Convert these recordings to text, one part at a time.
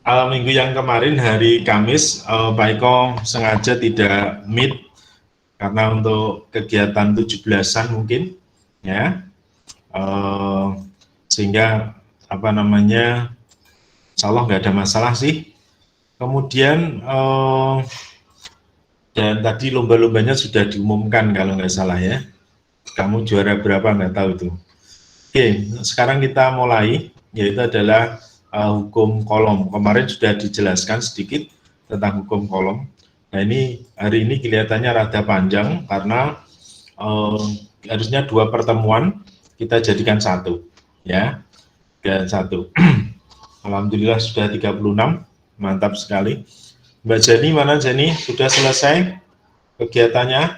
Minggu yang kemarin hari Kamis, Pak Eko sengaja tidak meet karena untuk kegiatan 17-an mungkin, ya, sehingga apa namanya, insya Allah nggak ada masalah sih. Kemudian dan tadi lomba-lombanya sudah diumumkan kalau nggak salah ya. Kamu juara berapa nggak tahu tuh. Oke, sekarang kita mulai, yaitu adalah hukum kolom. Kemarin sudah dijelaskan sedikit tentang hukum kolom. Nah ini hari ini kelihatannya rada panjang karena harusnya 2 pertemuan kita jadikan 1, ya, dan 1. Alhamdulillah sudah 36, mantap sekali. Mbak Jenny, mana Jenny? Sudah selesai kegiatannya?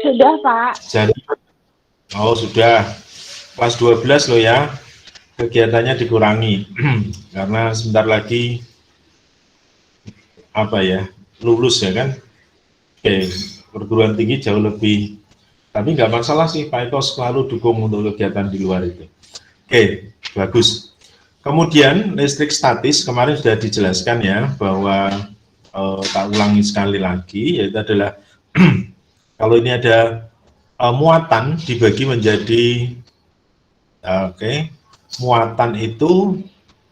Sudah, Pak. Jenny. Oh sudah, kelas 12 loh ya, kegiatannya dikurangi karena sebentar lagi apa ya, lulus ya kan. Oke, perguruan tinggi jauh lebih, tapi nggak masalah sih, Pak Eko selalu dukung untuk kegiatan di luar itu. Oke, bagus. Kemudian listrik statis kemarin sudah dijelaskan ya, bahwa tak ulangi sekali lagi, yaitu adalah kalau ini ada muatan dibagi menjadi muatan itu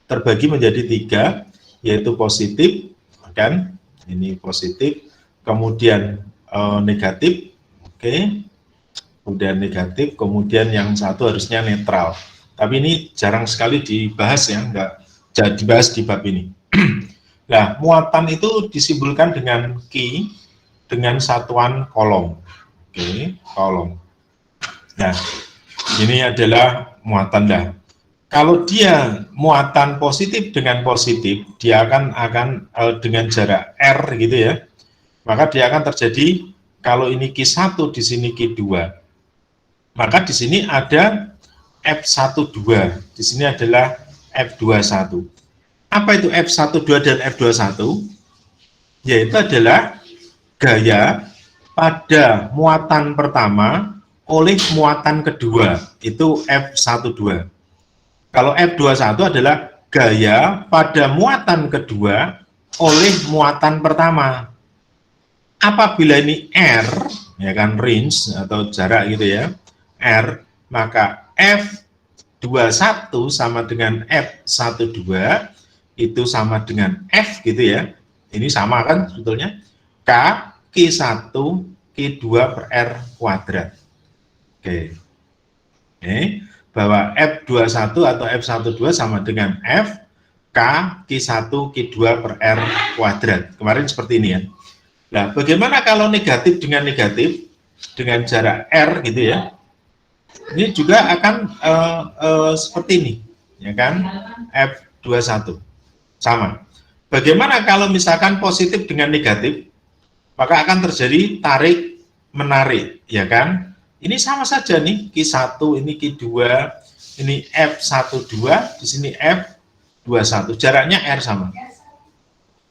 terbagi menjadi 3, yaitu positif, kan? Ini positif, kemudian negatif, kemudian negatif, kemudian yang satu harusnya netral. Tapi ini jarang sekali dibahas ya, nggak dibahas di bab ini. Nah, muatan itu disimbolkan dengan Q dengan satuan kolom. Kolom. Nah, ini adalah muatan dah. Kalau dia muatan positif dengan positif, dia akan dengan jarak R gitu ya. Maka dia akan terjadi kalau ini Q1 di sini Q2. Maka di sini ada F12, di sini adalah F21. Apa itu F12 dan F21? Yaitu adalah gaya pada muatan pertama oleh muatan kedua, itu F12. Kalau F21 adalah gaya pada muatan kedua oleh muatan pertama. Apabila ini R, ya kan, range atau jarak gitu ya, R, maka F21 sama dengan F12 itu sama dengan F gitu ya. Ini sama kan sebetulnya, K Q1 Q2 per R kuadrat. Bahwa F21 atau F12 sama dengan F K Q1 Q2 per R kuadrat. Kemarin seperti ini ya. Nah, bagaimana kalau negatif dengan negatif dengan jarak R gitu ya? Ini juga akan seperti ini, ya kan? F21 sama. Bagaimana kalau misalkan positif dengan negatif? Maka akan terjadi tarik menarik, ya kan? Ini sama saja nih, Q1 ini Q2, ini F12, di sini F21. Jaraknya R sama.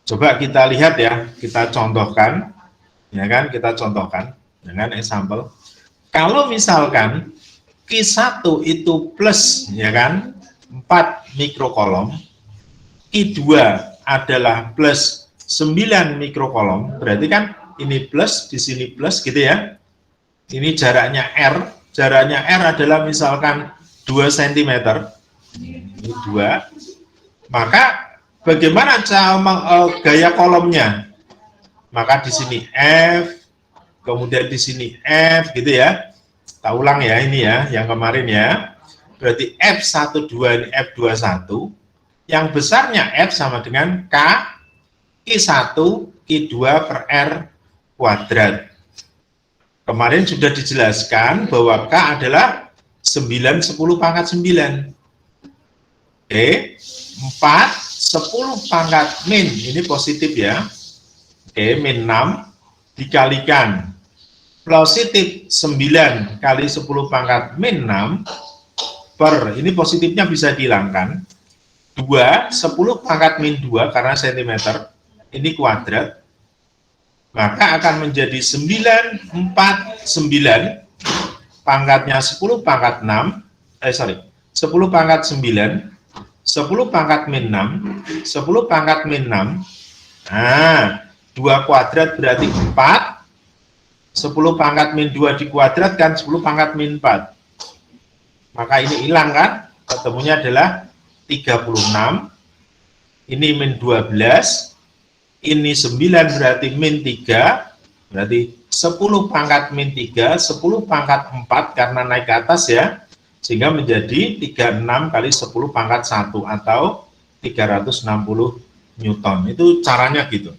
Coba kita lihat ya, kita contohkan, ya kan? Kita contohkan dengan example. Kalau misalkan Q1 itu plus, ya kan, 4 mikrokolom, Q2 adalah plus 9 mikrokolom, berarti kan ini plus, di sini plus gitu ya. Ini jaraknya R, jaraknya R adalah misalkan 2 cm, ini 2, maka bagaimana cara gaya kolomnya? Maka di sini F, kemudian di sini F gitu ya. Kita ulang ya ini ya, yang kemarin ya. Berarti F12 ini F21, yang besarnya F sama dengan K Q1 Q2 per R kuadrat. Kemarin sudah dijelaskan bahwa K adalah 9, 10 pangkat 9. 4, 10 pangkat min, ini positif ya. Min 6 dikalikan positif 9 kali 10 pangkat min 6 per, ini positifnya bisa dihilangkan, 2, 10 pangkat min 2 karena cm, ini kuadrat, maka akan menjadi 9, 4, 9, pangkatnya 10 pangkat 6, 10 pangkat 9, 10 pangkat min 6, 10 pangkat min 6, nah, 2 kuadrat berarti 4, 10 pangkat min 2 dikuadratkan 10 pangkat min 4. Maka ini hilang kan? Ketemunya adalah 36, ini min 12, ini 9 berarti min 3, berarti 10 pangkat min 3, 10 pangkat 4 karena naik ke atas ya, sehingga menjadi 36 kali 10 pangkat 1 atau 360 Newton. Itu caranya gitu.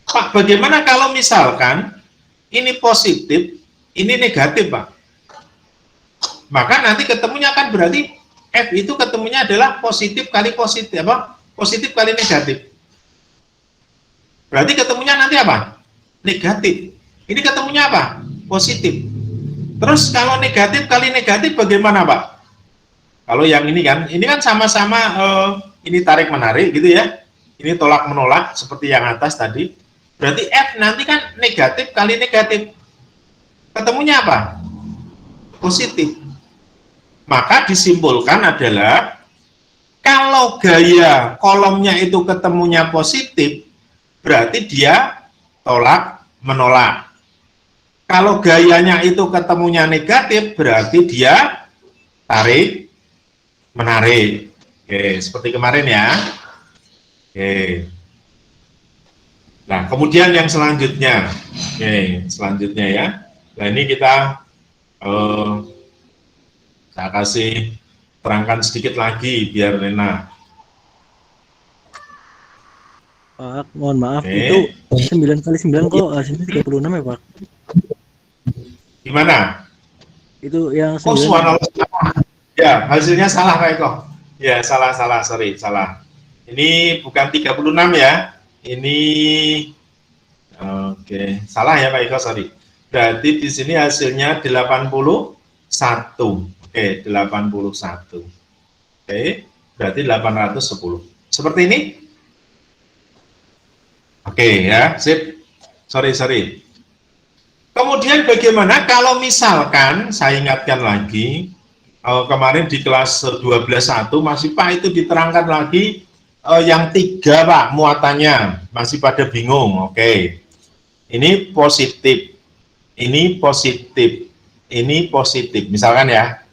Pak, bagaimana kalau misalkan ini positif, ini negatif, Pak? Maka nanti ketemunya kan berarti F itu ketemunya adalah positif kali positif, apa? Positif kali negatif. Berarti ketemunya nanti apa? Negatif. Ini ketemunya apa? Positif. Terus kalau negatif kali negatif bagaimana, Pak? Kalau yang ini kan sama-sama ini tarik menarik gitu ya. Ini tolak menolak seperti yang atas tadi. Berarti F nanti kan negatif kali negatif. Ketemunya apa? Positif. Maka disimpulkan adalah kalau gaya kolomnya itu ketemunya positif, berarti dia tolak menolak. Kalau gayanya itu ketemunya negatif, berarti dia tarik menarik. Oke, seperti kemarin ya. Oke. Nah, kemudian yang selanjutnya. Oke, selanjutnya ya. Nah, ini kita saya kasih terangkan sedikit lagi biar Rena. Pak, mohon maaf, itu 9 kali 9 kok hasilnya 36 ya, Pak? Gimana? Itu yang 9. Ya, hasilnya salah Pak Eko. Ya, salah, sorry, salah. Ini bukan 36 ya. Ini oke, salah ya Pak Eko, sorry. Berarti di sini hasilnya 81. Oke, 81. Oke, berarti 810. Seperti ini? Oke ya, sip. Sorry. Kemudian bagaimana kalau misalkan, saya ingatkan lagi, kemarin di kelas 12.1 masih Pak itu diterangkan lagi yang 3 Pak muatannya, masih pada bingung. Oke, ini positif, ini positif, ini positif, misalkan ya.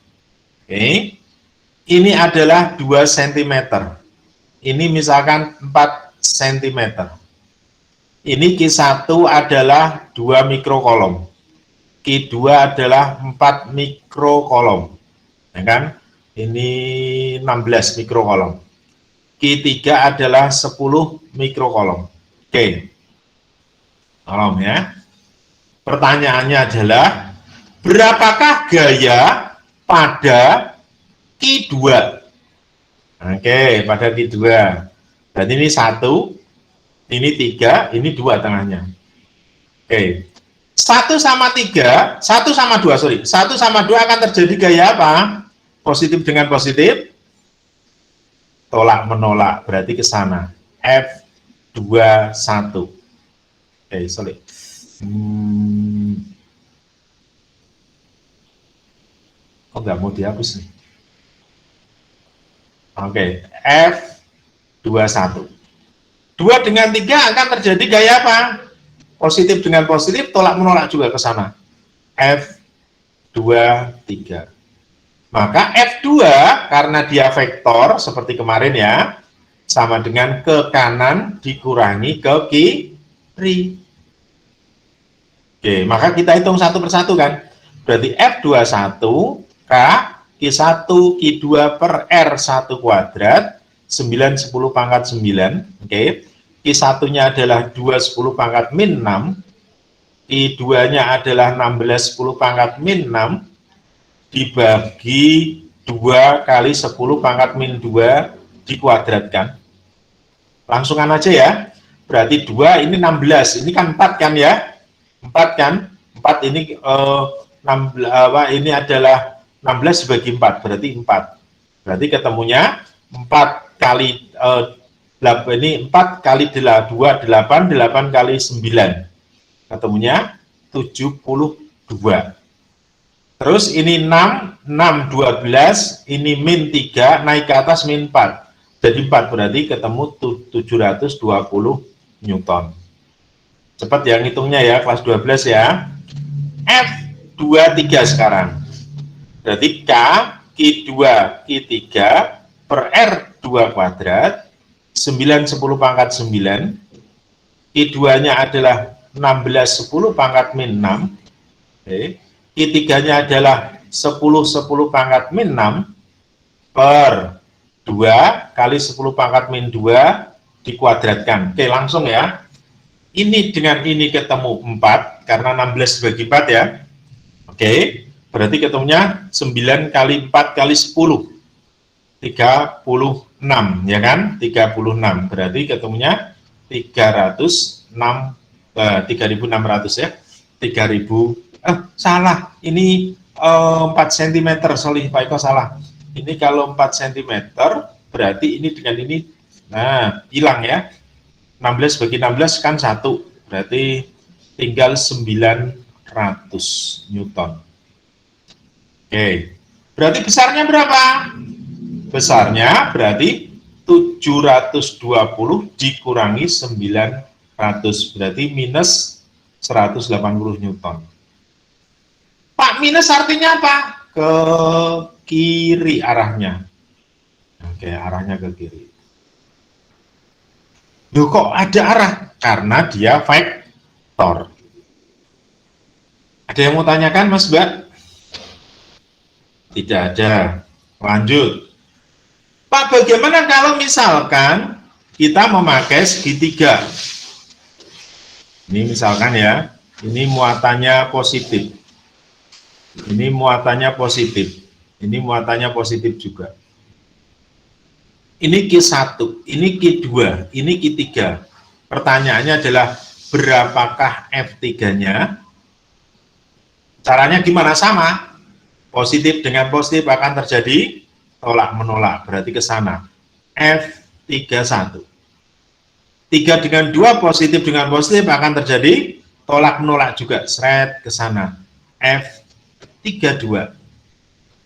Oke, ini adalah 2 cm, ini misalkan 4 cm. Ini Q1 adalah 2 mikrokolom, Q2 adalah 4 mikrokolom, ya kan? Ini 16 mikrokolom, Q3 adalah 10 mikrokolom. Oke, tolong ya. Pertanyaannya adalah, berapakah gaya pada Q2? Oke, pada Q2. Berarti ini 1, ini 3, ini 2 tengahnya. Oke. 1 sama 2 akan terjadi gaya apa? Positif dengan positif, tolak menolak, berarti ke sana. F21. Oke, sorry. Oh, nggak mau dihapus nih. Oke, F21. 2 dengan 3 akan terjadi gaya apa? Positif dengan positif, tolak menolak juga ke sana. F23. Maka F2 karena dia vektor seperti kemarin ya, sama dengan ke kanan dikurangi ke kiri. Oke, maka kita hitung satu persatu kan. Berarti F21 K Q1 Q2 per R1 kuadrat 9 10 pangkat 9, oke. Q1-nya adalah 2 10 pangkat min 6, Q2-nya adalah 16 10 pangkat min 6, dibagi 2 kali 10 pangkat min 2 dikuadratkan. Langsungan aja ya, berarti 2 ini 16, ini kan 4 kan ya, 4 kan, 4 ini 16, ini adalah 16 dibagi 4, berarti 4. Berarti ketemunya 4 kali ini 4 kali 2, 8 kali 9, ketemunya 72. Terus ini 6, 12, ini min 3, naik ke atas min 4. Jadi 4 berarti ketemu 720 Newton. Cepat ya ngitungnya ya, kelas 12 ya. F23 sekarang. Berarti K, Q2, Q3 per R2 kuadrat, 9, 10 pangkat 9. Q2-nya adalah 16, 10 pangkat min 6. Oke. Q3-nya adalah 10, 10 pangkat min 6 per 2 kali 10 pangkat min 2 dikuadratkan. Oke, langsung ya. Ini dengan ini ketemu 4, karena 16 dibagi 4 ya. Oke, berarti ketemunya 9 kali 4 kali 10. 36, ya kan? 36, berarti ketemunya 3.600 ya. 3.000, salah, ini 4 cm, sorry Pak Eko salah. Ini kalau 4 cm, berarti ini dengan ini, nah hilang ya. 16 bagi 16 kan 1, berarti tinggal 900 Newton. Oke, berarti besarnya berapa? Besarnya berarti 720 dikurangi 900, berarti minus 180 Newton. Pak, minus artinya apa? Ke kiri arahnya. Oke, arahnya ke kiri. Loh, kok ada arah? Karena dia vektor. Ada yang mau tanyakan, Mas Mbak? Tidak ada. Lanjut. Pak, bagaimana kalau misalkan kita memakai segitiga? Ini misalkan ya, ini muatannya positif. Ini muatannya positif. Ini muatannya positif juga. Ini Q1, ini Q2, ini Q3. Pertanyaannya adalah berapakah F3-nya? Caranya gimana? Sama. Positif dengan positif akan terjadi tolak-menolak, berarti ke sana. F31. 3 dengan 2 positif dengan positif akan terjadi tolak-menolak juga, seret ke sana. F32.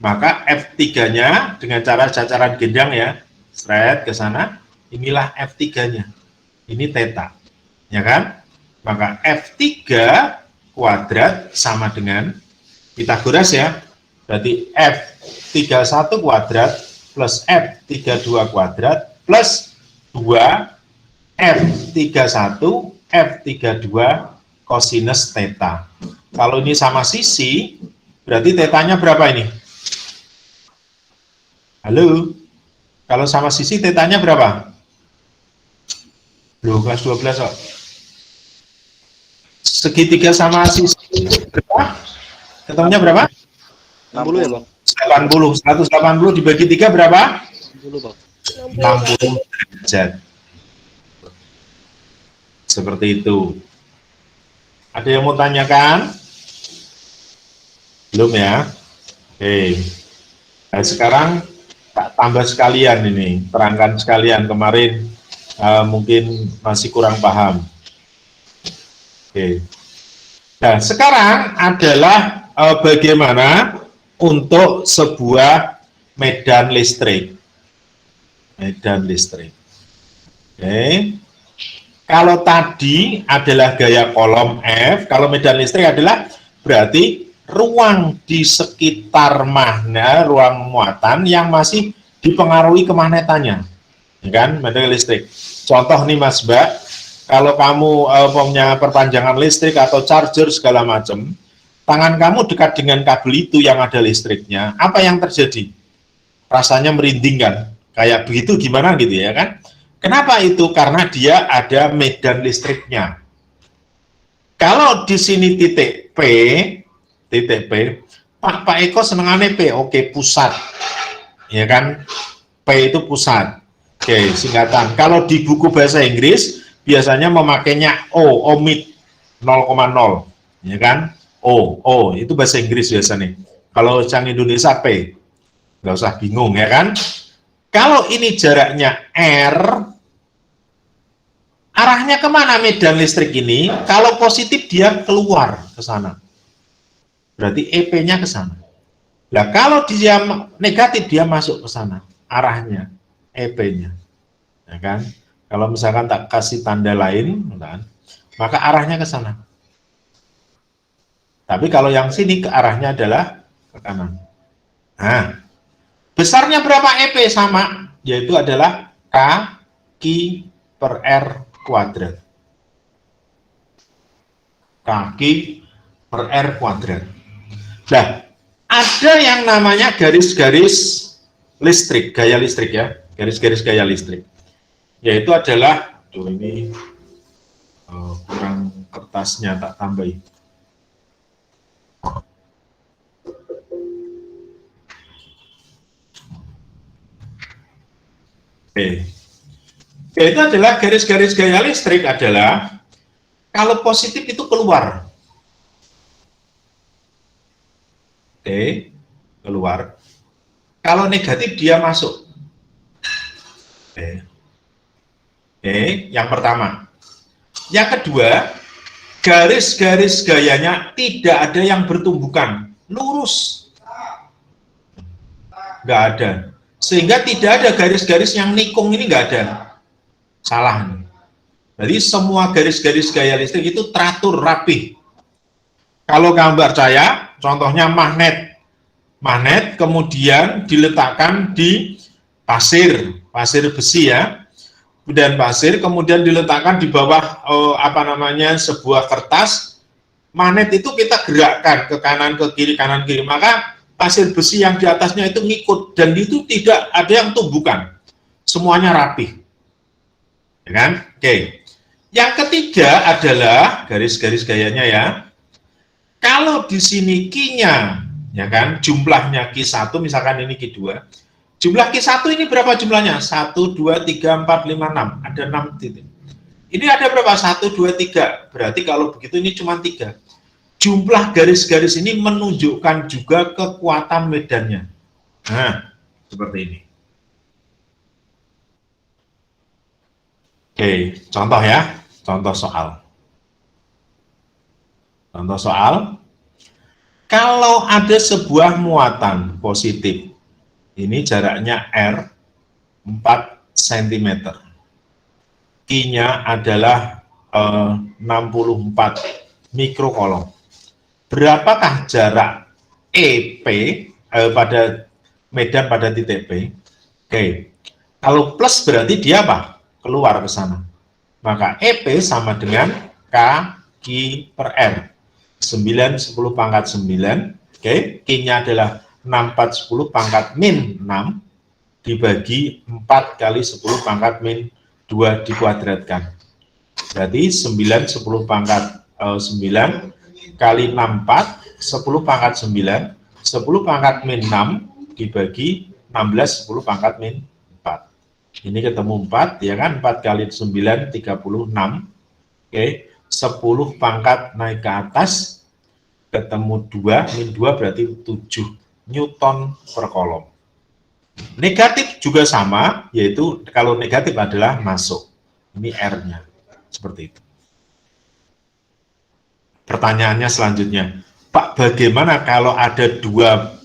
Maka F3-nya dengan cara cacaran gendang ya, seret ke sana, inilah F3-nya. Ini theta, ya kan? Maka F3 kuadrat sama dengan Pitagoras ya. Berarti F31 kuadrat plus F32 kuadrat plus 2 F31 F32 kosinus theta. Kalau ini sama sisi, berarti tetanya berapa ini? Halo? Kalau sama sisi tetanya berapa? Loh, kelas 12 kok. Segitiga sama sisi berapa? Ketemunya berapa? 60 ya, Bang? 80. 180 dibagi 3 berapa? 60, Bang. 60 derajat. Seperti itu. Ada yang mau tanyakan? Belum ya? Oke. Nah, sekarang tak tambah sekalian ini, terangkan sekalian kemarin mungkin masih kurang paham. Oke. Nah, sekarang adalah bagaimana untuk sebuah medan listrik. Medan listrik. Oke. Kalau tadi adalah gaya kolom F, kalau medan listrik adalah berarti ruang di sekitar magnet, ruang muatan yang masih dipengaruhi kemagnetannya, ya kan, medan listrik. Contoh nih Mas Mbak, kalau kamu punya perpanjangan listrik atau charger segala macam, tangan kamu dekat dengan kabel itu yang ada listriknya, apa yang terjadi? Rasanya merinding kan? Kayak begitu gimana gitu ya kan? Kenapa itu? Karena dia ada medan listriknya. Kalau di sini titik P, Pak Eko senengannya P, oke, pusat, ya kan? P itu pusat. Oke, singkatan. Kalau di buku bahasa Inggris biasanya memakainya O, omit 0,0, ya kan? O itu bahasa Inggris biasanya. Kalau yang Indonesia P, nggak usah bingung ya kan? Kalau ini jaraknya R, arahnya kemana medan listrik ini? Kalau positif dia keluar ke sana. Berarti EP-nya ke sana. Nah, kalau dia negatif, dia masuk ke sana, arahnya, EP-nya, ya kan? Kalau misalkan tak kasih tanda lain, kan, maka arahnya ke sana. Tapi kalau yang sini ke arahnya adalah ke kanan. Nah, besarnya berapa EP sama, yaitu adalah K Q per R kuadrat. Kaki per R kuadrat. Nah, ada yang namanya garis-garis listrik, gaya listrik ya, garis-garis gaya listrik. Yaitu adalah, ini kurang kertasnya tak tambahin. Oke. Itu adalah garis-garis gaya listrik adalah kalau positif itu keluar. Oke, keluar. Kalau negatif dia masuk. Oke, yang pertama. Yang kedua, garis-garis gayanya tidak ada yang bertumbukan, lurus. Nggak ada. Sehingga tidak ada garis-garis yang nikung, ini nggak ada. Salah nih. Jadi semua garis-garis gaya listrik itu teratur, rapi. Kalau gambar saya, contohnya magnet. Magnet kemudian diletakkan di pasir besi ya. Dan pasir kemudian diletakkan di bawah sebuah kertas. Magnet itu kita gerakkan ke kanan ke kiri kanan kiri, maka pasir besi yang di atasnya itu ngikut dan itu tidak ada yang tumbukan. Semuanya rapi. Ya kan? Oke. Yang ketiga adalah garis-garis gayanya ya. Kalau di sini Q-nya, ya kan, jumlahnya Q1, misalkan ini Q2. Jumlah Q1 ini berapa jumlahnya? 1, 2, 3, 4, 5, 6. Ada 6 titik. Ini ada berapa? 1, 2, 3. Berarti kalau begitu ini cuma 3. Jumlah garis-garis ini menunjukkan juga kekuatan medannya. Nah, seperti ini. Oke, contoh ya. Contoh soal. Contoh soal. Kalau ada sebuah muatan positif, ini jaraknya R 4 cm. Q-nya adalah 64 mikrokolom. Berapakah jarak EP pada medan pada titik P? Oke. Kalau plus berarti dia apa? Keluar ke sana. Maka EP sama dengan K Q per R. 9, 10 pangkat 9. Oke. Q-nya adalah 64 10 pangkat min 6 dibagi 4 kali 10 pangkat min 2 dikuadratkan. Berarti 9 10 pangkat 9 kali 64 10 pangkat 9 10 pangkat min 6 dibagi 16 10 pangkat min 4. Ini ketemu 4 ya kan, 4 kali 9 36. Oke, 10 pangkat naik ke atas ketemu 2 min 2 berarti 7 Newton per kolom. Negatif juga sama, yaitu kalau negatif adalah masuk. Ini R-nya. Seperti itu. Pertanyaannya selanjutnya, Pak, bagaimana kalau ada dua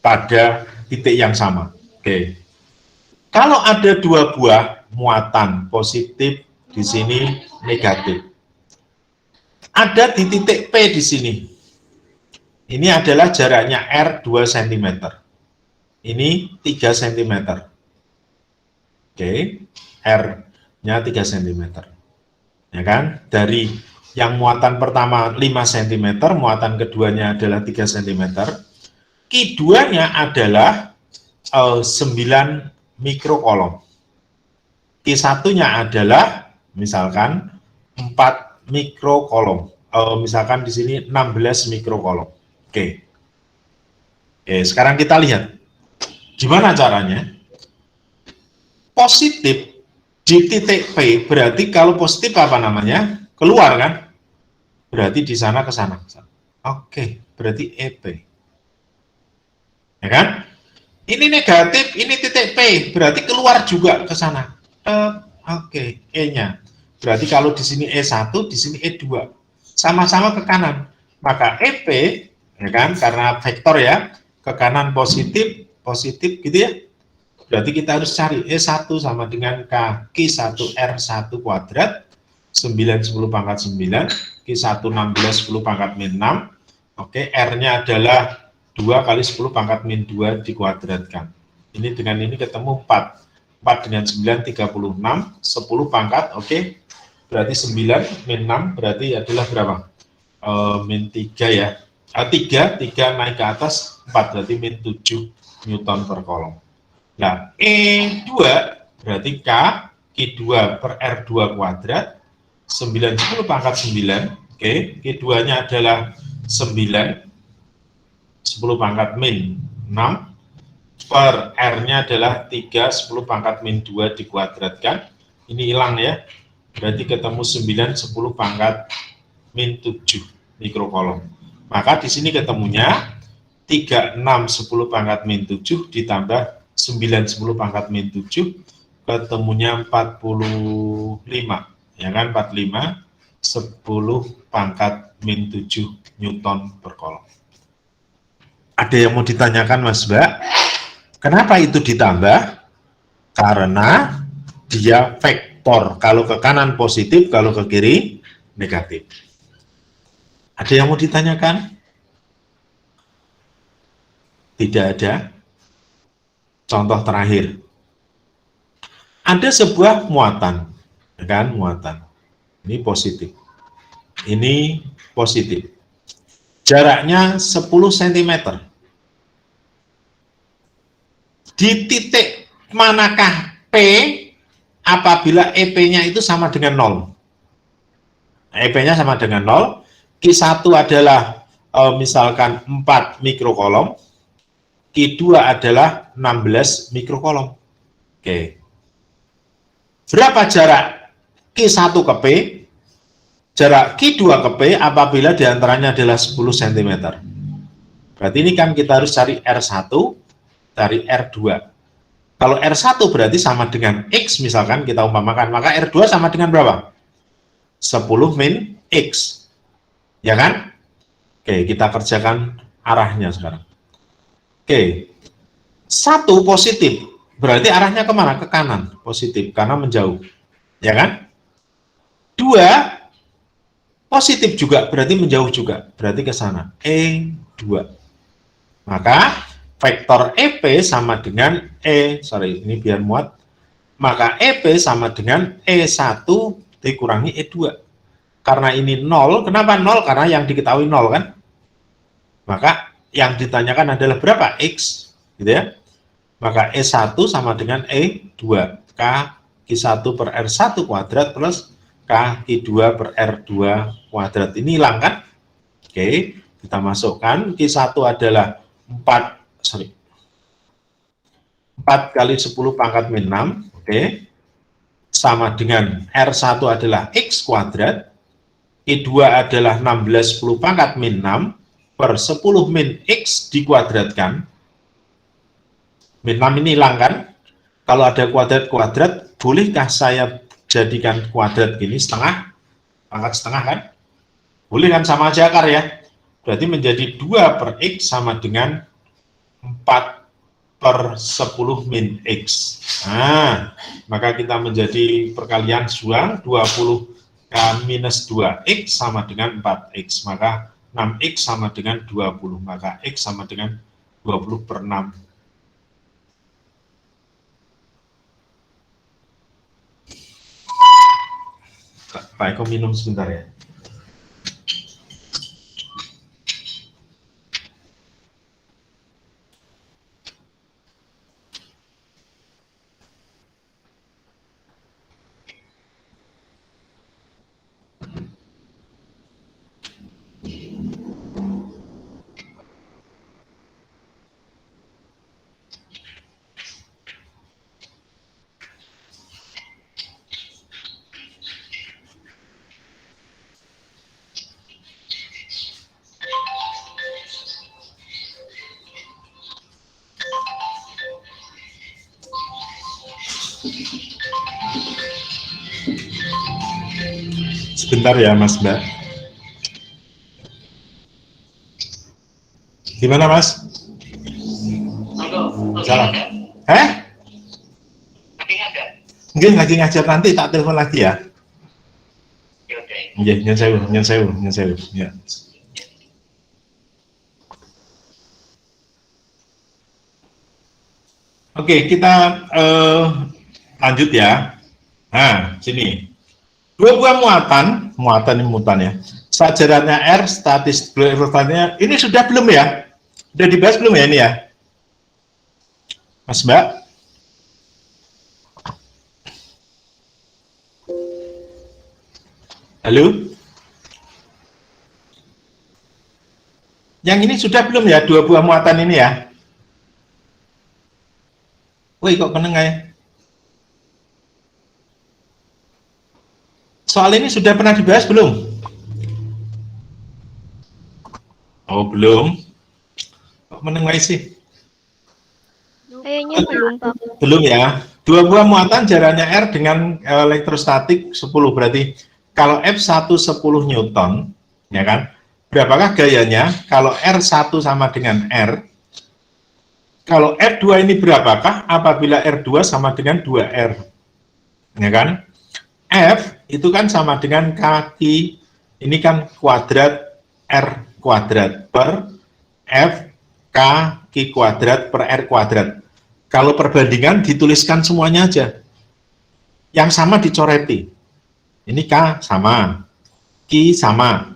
pada titik yang sama? Oke. Kalau ada dua buah muatan positif di sini negatif. Ada di titik P di sini. Ini adalah jaraknya R 2 cm. Ini 3 cm. Oke, R-nya 3 cm. Ya kan? Dari yang muatan pertama 5 cm, muatan keduanya adalah 3 cm. Q2-nya adalah 9 mikrokolom. Q1-nya adalah misalkan 4 mikrokolom. Misalkan di sini 16 mikrokolom. Oke. Sekarang kita lihat. Gimana caranya? Positif di titik P, berarti kalau positif apa namanya? Keluar kan? Berarti di sana ke sana. Oke, berarti EP. Ya kan? Ini negatif, ini titik P, berarti keluar juga ke sana. Oke, E-nya. Berarti kalau di sini E1, di sini E2. Sama-sama ke kanan. Maka EP, ya kan, karena vektor ya, ke kanan positif, positif gitu ya. Berarti kita harus cari E1 sama dengan K, Q1R1 kuadrat, 9, 10 pangkat 9, Q1 16, 10 pangkat min 6. Oke, R-nya adalah 2 kali 10 pangkat min 2 dikuadratkan. Ini dengan ini ketemu 4. 4 dengan 9, 36, 10 pangkat, oke. Berarti 9 min 6 berarti adalah berapa? Min 3 ya. 3 naik ke atas, 4 berarti min 7 Newton per kolom. Nah, E2 berarti K, Q2 per R2 kuadrat, 9, 10 pangkat 9, oke, Q2-nya adalah 9, 10 pangkat min 6, per R-nya adalah 3, 10 pangkat min 2 dikuadratkan, ini hilang ya, berarti ketemu 9, 10 pangkat min 7 mikrokolom. Maka di sini ketemunya 3, 6, 10 pangkat min 7 ditambah 9, 10 pangkat min 7, ketemunya 45, ya kan, 45, 10 pangkat min 7 Newton per kolom. Ada yang mau ditanyakan Mas Mbak? Kenapa itu ditambah? Karena dia vektor, kalau ke kanan positif, kalau ke kiri negatif. Ada yang mau ditanyakan? Tidak ada. Contoh terakhir, ada sebuah muatan, ya kan, muatan. Ini positif, ini positif. Jaraknya 10 cm. Di titik manakah P apabila EP-nya itu sama dengan 0? EP-nya sama dengan 0. Q1 adalah misalkan 4 mikrokolom. Q2 adalah 16 mikrokolom. Oke. Berapa jarak Q1 ke P? Jarak Q2 ke P apabila diantaranya adalah 10 cm. Berarti ini kan kita harus cari R1 dari R2. Kalau R1 berarti sama dengan X misalkan kita umpamakan, maka R2 sama dengan berapa? 10 min X. Ya kan? Oke, kita kerjakan arahnya sekarang. Oke, 1 positif, berarti arahnya kemana? Ke kanan, positif, karena menjauh, ya kan? 2 positif juga, berarti menjauh juga, berarti ke sana, E2. Maka vektor EP sama dengan ini biar muat, maka EP sama dengan E1 dikurangi E2. Karena ini 0, kenapa 0? Karena yang diketahui 0 kan? Maka yang ditanyakan adalah berapa? X, gitu ya. Maka E1 sama dengan E2, K Q1 per R1 kuadrat plus K Q2 per R2 kuadrat. Ini hilang kan? Oke, kita masukkan. Q1 adalah 4 kali 10 pangkat min 6, oke, sama dengan R1 adalah X kuadrat, Q2 adalah 16 10 pangkat min 6, per 10 min X dikuadratkan. Min 6 ini hilang kan? Kalau ada kuadrat-kuadrat, bolehkah saya jadikan kuadrat gini setengah? Pangkat setengah kan? Boleh kan, sama aja akar ya? Berarti menjadi 2 per X sama dengan 4 per 10 min X. Nah, maka kita menjadi perkalian suang 20 K minus 2X sama dengan 4X. Maka 6X sama dengan 20, maka X sama dengan 20 per 6. Pak Eko minum sebentar ya. Sebentar ya Mas Mbak. Gimana Mas? Waalaikumsalam. Nggih, lagi ngajar, nanti tak telepon lagi ya. Nggih, nyen sewu. Ya. Oke, kita lanjut ya. Nah, sini. Dua buah muatan ya. Sajarannya R, statistik urutannya, ini sudah belum ya? Sudah dibahas belum ya ini ya? Mas Mbak? Halo? Yang ini sudah belum ya, dua buah muatan ini ya? Woi, kok penengah ya? Soal ini sudah pernah dibahas belum? Oh, belum. Kok menengah sih? Kayaknya belum, Pak. Belum ya. Dua buah muatan jaraknya R dengan elektrostatik 10, berarti kalau F1 10 Newton, ya kan? Berapakah gayanya kalau R1 sama dengan R? Kalau R2 ini berapakah apabila R2 sama dengan 2R? Ya kan? F itu kan sama dengan kaki, ini kan kuadrat R kuadrat per F kaki kuadrat per R kuadrat. Kalau perbandingan dituliskan semuanya aja. Yang sama dicoreti. Ini K sama, Ki sama.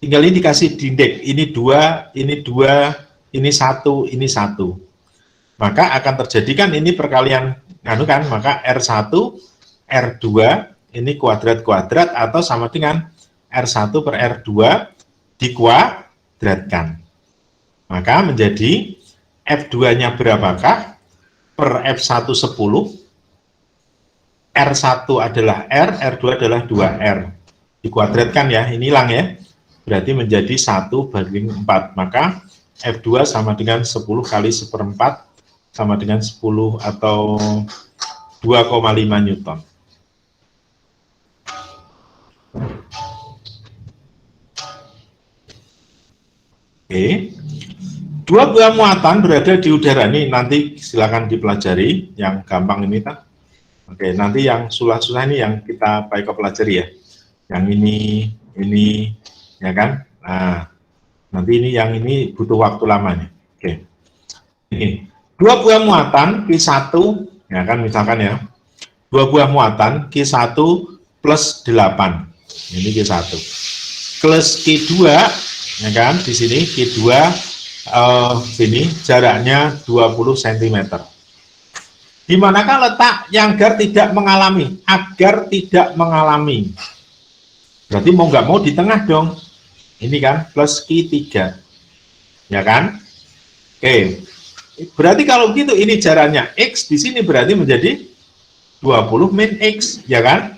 Tinggal ini dikasih dindek, ini 2, ini 2, ini 1, ini 1. Maka akan terjadi kan ini perkalian, maka R1, R2, ini kuadrat-kuadrat atau sama dengan R1 per R2 dikuadratkan. Maka menjadi F2-nya berapakah? Per F1 10, R1 adalah R, R2 adalah 2R. Dikuadratkan ya, ini hilang ya. Berarti menjadi 1/4. Maka F2 sama dengan 10 kali 1/4 sama dengan 10 atau 2,5 Newton. Oke. Dua buah muatan berada di udara, ini nanti silakan dipelajari, yang gampang ini kan. Oke, nanti yang susah-susah ini yang kita baik pelajari ya. Yang ini, ya kan. Nah, nanti ini yang ini butuh waktu lama nih. Oke. Ini dua buah muatan Q1, ya kan, misalkan ya. Dua buah muatan Q1 plus 8. Ini Q1. Plus Q2, ya kan, di sini Q2 sini jaraknya 20 cm. Di manakah letak yang agar tidak mengalami? Berarti mau nggak mau di tengah dong. Ini kan plus Q3. Ya kan? Oke. Berarti kalau gitu ini jaraknya X, di sini berarti menjadi 20 min X, ya kan?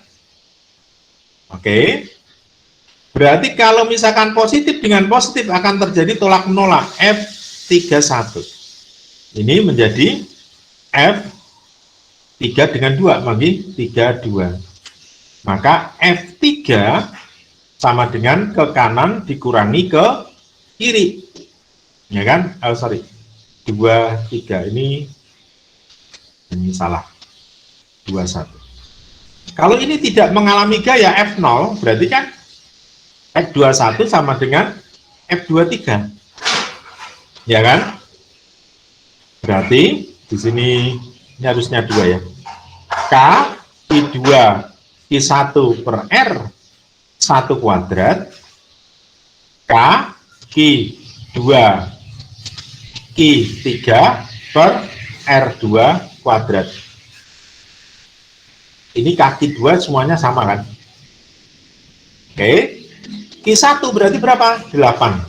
Oke. Berarti kalau misalkan positif dengan positif akan terjadi tolak menolak, F31. Ini menjadi F3 dengan 2, bagi 32. Maka F3 sama dengan ke kanan dikurangi ke kiri. Ya kan? Oh, sorry. 2, 3. Ini salah. 21. Kalau ini tidak mengalami gaya F0, berarti kan F21 sama dengan F23. Ya kan? Berarti di sini ini harusnya 2 ya. K Q2 Q1 per R1 kuadrat K Q2 Q3 per R2 kuadrat. Ini kaki 2 semuanya sama kan? Oke. Q1 berarti berapa? 8.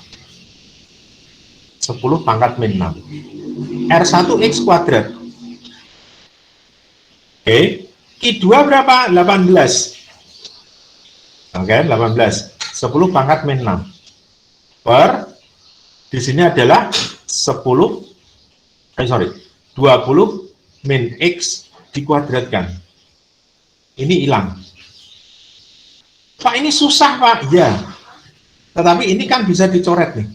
10 pangkat min 6. R1 X kuadrat. Oke. Q2 berapa? 18. Oke, 18. 10 pangkat min 6. Per, di sini adalah 20 min X dikuadratkan. Ini hilang. Pak, ini susah, Pak. Ya. Tetapi ini kan bisa dicoret nih.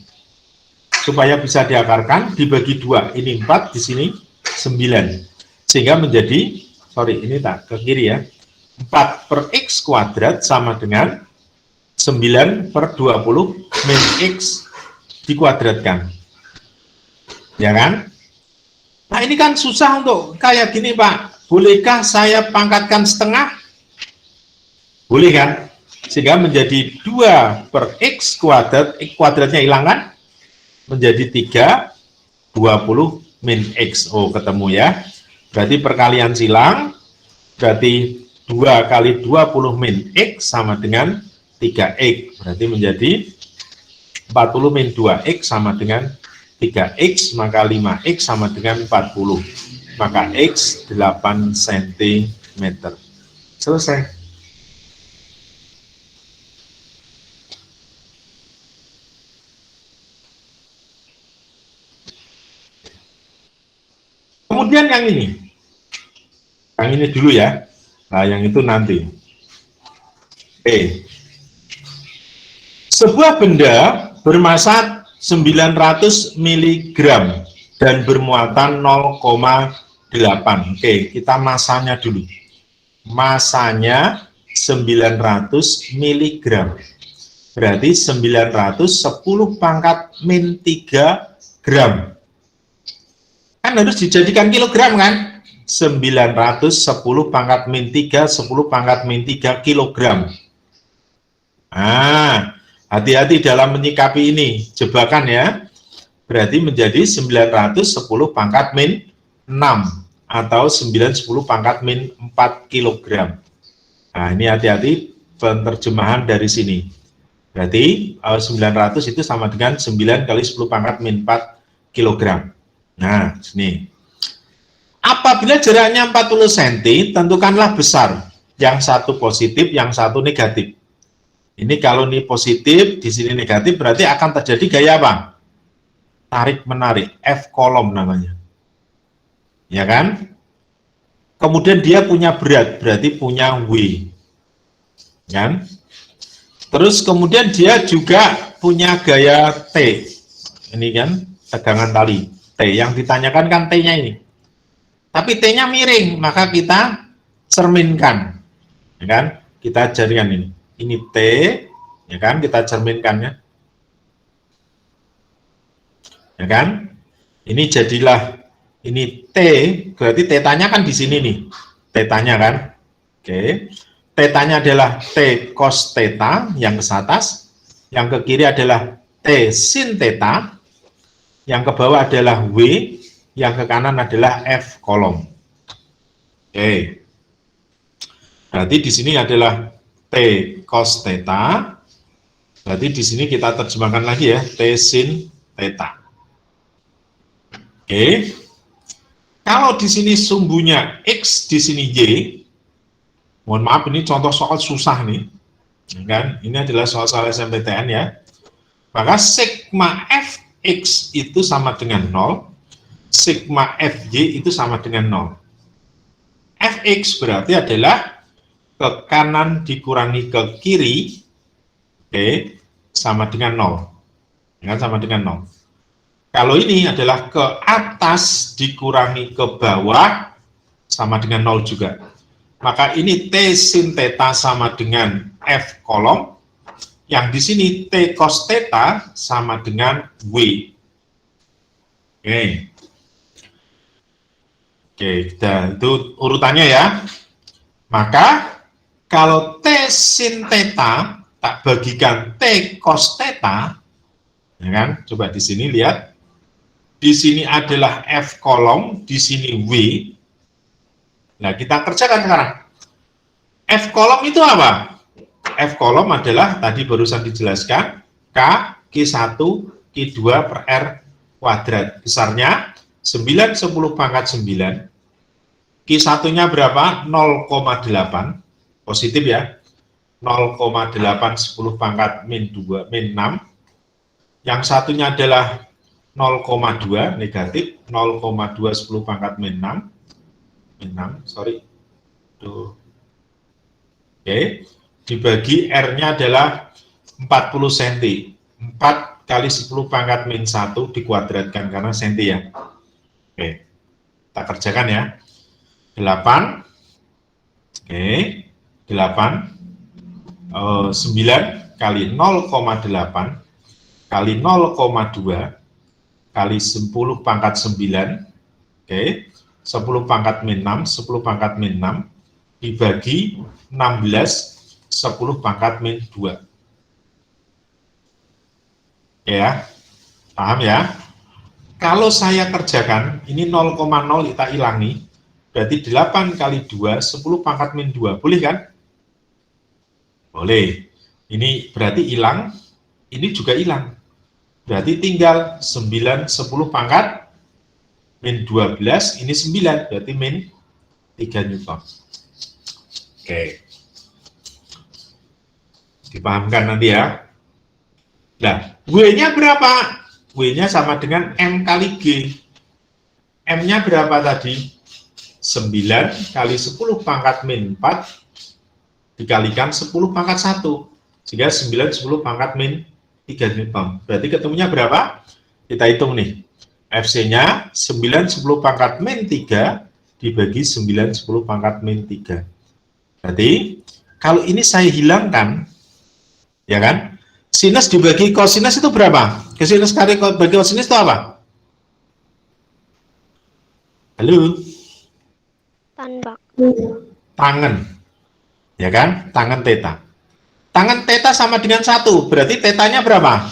Supaya bisa diakarkan, dibagi 2. Ini 4 di sini, Sehingga menjadi, sorry ini tak ke kiri ya, 4 per X kuadrat sama dengan 9 per 20 min X dikuadratkan. Ya kan? Nah ini kan susah untuk kayak gini Pak. Bolehkah saya pangkatkan setengah? Boleh kan? Sehingga menjadi 2 per X kuadrat, X kuadratnya hilang kan? Menjadi 3, 20 min X. Oh ketemu ya. Berarti perkalian silang, berarti 2 kali 20 min X sama dengan 3X. Berarti menjadi 40 min 2X sama dengan 3X, maka 5X sama dengan 40. Maka X 8 cm. Selesai. Kemudian yang ini dulu ya. Nah, yang itu nanti. Sebuah benda bermassa 900 mg dan bermuatan 0,8. Oke, kita masanya dulu. Masanya 900 mg. Berarti 910 pangkat min 3 gram. Kan harus dijadikan kilogram kan? 910 pangkat min 3, 10 pangkat min 3 kilogram. Nah, hati-hati dalam menyikapi ini, jebakan ya. Berarti menjadi 910 pangkat min 6 atau 910 pangkat min 4 kilogram. Nah, ini hati-hati penerjemahan dari sini. Berarti 900 itu sama dengan 9 kali 10 pangkat min 4 kilogram. Nah, sini. Apabila jaraknya 40 cm, tentukanlah besar. Yang satu positif, yang satu negatif. Ini kalau ini positif, di sini negatif, berarti akan terjadi gaya apa? Tarik-menarik, F kolom namanya. Ya kan? Kemudian dia punya berat, berarti punya W. Kan? Terus kemudian dia juga punya gaya T. Ini kan, tegangan tali. T, yang ditanyakan kan T-nya ini. Tapi T-nya miring, maka kita cerminkan. Ya kan? Kita jadikan ini. Ini T, ya kan? Kita cerminkannya. Ya kan? Ini jadilah, ini T, berarti T-nya kan di sini nih. T-nya kan? Oke. T-nya adalah T cos theta, yang ke atas. Yang ke kiri adalah T sin theta. Yang ke bawah adalah W, yang ke kanan adalah F kolom. Oke. Berarti di sini adalah T cos theta. Berarti di sini kita terjemahkan lagi ya, T sin theta. Oke. Kalau di sini sumbunya X, di sini Y. Mohon maaf, ini contoh soal susah nih. Kan? Ini adalah soal-soal SNMPTN ya. Maka sigma Fx itu sama dengan 0, sigma Fy itu sama dengan 0. Fx berarti adalah ke kanan dikurangi ke kiri, oke, sama dengan 0. Ya, sama dengan 0. Kalau ini adalah ke atas dikurangi ke bawah, sama dengan 0 juga. Maka ini T sin theta sama dengan F kolom, yang di sini T cos theta sama dengan W. Oke. Oke, dan itu urutannya ya. Maka kalau T sin theta tak bagikan T cos theta, ya kan? Coba di sini lihat. Di sini adalah F kolom, di sini W. Nah, kita kerjakan sekarang. F kolom itu apa? F kolom adalah, tadi barusan dijelaskan, K, Q1, Q2 per R kuadrat. Besarnya 9, 10 pangkat 9. Q1-nya berapa? 0,8. Positif ya. 0,8, 10 pangkat min 2, min 6. Yang satunya adalah 0,2 negatif, 0,2 10 pangkat min 6. Min 6, sorry. Tuh. Oke, dibagi R-nya adalah 40 cm. 4 kali 10 pangkat min 1 dikuadratkan karena cm ya. Oke. Kita kerjakan ya. 8, oke, 8, 9 kali 0,8 kali 0,2 kali 10 pangkat 9, oke, 10 pangkat min 6, 10 pangkat min 6, dibagi 16, 10 pangkat min 2. Oke ya, paham ya? Kalau saya kerjakan, ini 0,0 kita hilangi, berarti 8 kali 2, 10 pangkat min 2, boleh kan? Boleh. Ini berarti hilang, ini juga hilang. Berarti tinggal 9, 10 pangkat min 12, ini 9, berarti min 3 Newton. Oke. Dipahamkan nanti ya. Nah, W-nya berapa? W-nya sama dengan M kali G. M-nya berapa tadi? 9 kali 10 pangkat min 4 dikalikan 10 pangkat 1. Sehingga 9, 10 pangkat min 3 Newton. Berarti ketemunya berapa? Kita hitung nih. FC-nya 9, 10 pangkat min 3 dibagi 9, 10 pangkat min 3. Berarti, kalau ini saya hilangkan, ya kan? Sinus dibagi kosinus itu berapa? Kosinus kali bagi kosinus itu apa? Halo? Tangan. Ya kan? Tangan theta. Tangan theta sama dengan 1, berarti tetanya berapa?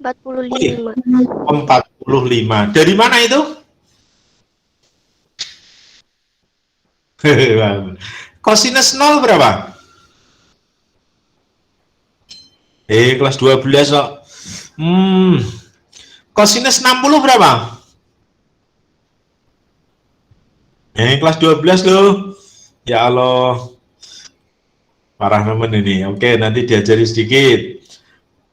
45. 45. Dari mana itu? Kosinus 0 berapa? Kelas 12 kok. Kosinus 60 berapa? Kelas 12 loh. Ya Allah. Parah teman ini. Oke, nanti diajari sedikit.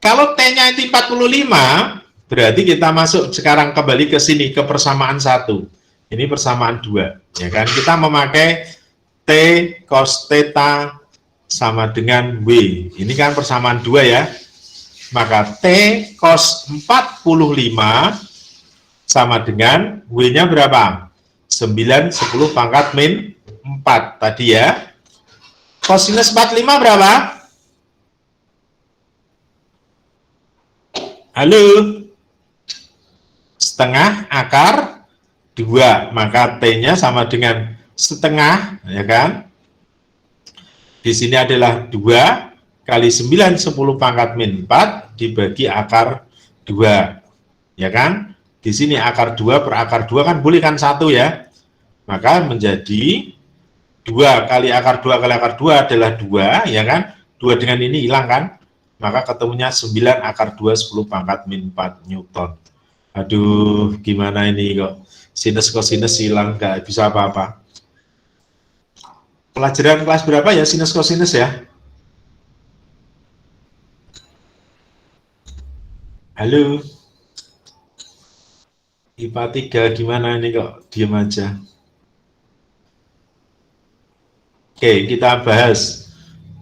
Kalau T-nya itu 45, berarti kita masuk sekarang kembali ke sini, ke persamaan 1. Ini persamaan 2. Ya kan? Kita memakai T cos theta sama dengan W. Ini kan persamaan 2 ya. Maka T cos 45 sama dengan W-nya berapa? 9, 10 pangkat min 4 tadi ya. Kosinus 45 berapa? Halo? Setengah akar 2. Maka T-nya sama dengan setengah, ya kan? Di sini adalah 2 kali 9, 10 pangkat min 4 dibagi akar 2. Ya kan? Di sini akar 2 per akar 2 kan boleh kan 1 ya? Maka menjadi 2 kali akar 2 kali akar 2 adalah 2, ya kan? 2 dengan ini hilang kan? Maka ketemunya 9 akar 2, 10 pangkat min 4 Newton. Aduh, gimana ini kok? Sinus kosinus hilang, nggak bisa apa-apa. Pelajaran kelas berapa ya sinus kosinus ya? Halo? IPA 3 gimana ini kok? Diam aja. Oke, kita bahas.